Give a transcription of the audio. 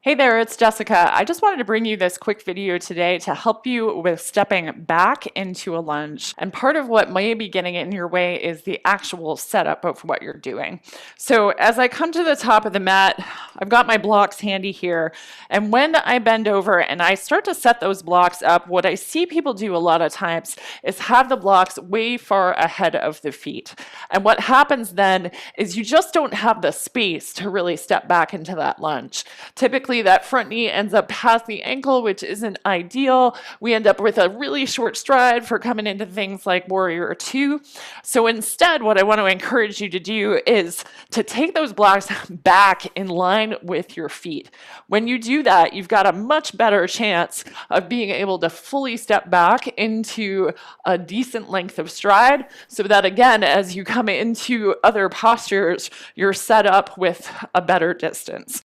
Hey there, it's Jessica. I just wanted to bring you this quick video today to help you with stepping back into a lunge. And part of what may be getting in your way is the actual setup of what you're doing. So as I come to the top of the mat, I've got my blocks handy here. And when I bend over and I start to set those blocks up, what I see people do a lot of times is have the blocks way far ahead of the feet. And what happens then is you just don't have the space to really step back into that lunge. Typically, that front knee ends up past the ankle, which isn't ideal. We end up with a really short stride for coming into things like Warrior Two. So instead, what I want to encourage you to do is to take those blocks back in line with your feet. When you do that, you've got a much better chance of being able to fully step back into a decent length of stride, so that again, as you come into other postures, you're set up with a better distance.